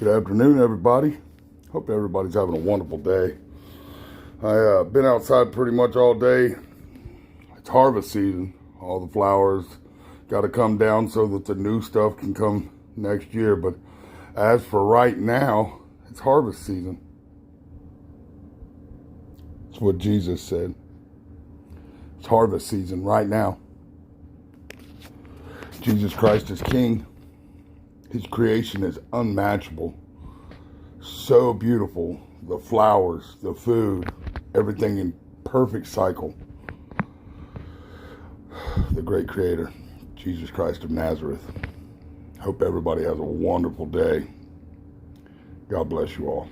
Good afternoon, everybody. Hope everybody's having a wonderful day. I've been outside pretty much all day. It's harvest season. All the flowers got to come down so that the new stuff can come next year. But as for right now, it's harvest season. It's what Jesus said. It's harvest season right now. Jesus Christ is King. His creation is unmatchable. So beautiful. The flowers, the food, everything in perfect cycle. The great Creator, Jesus Christ of Nazareth. Hope everybody has a wonderful day. God bless you all.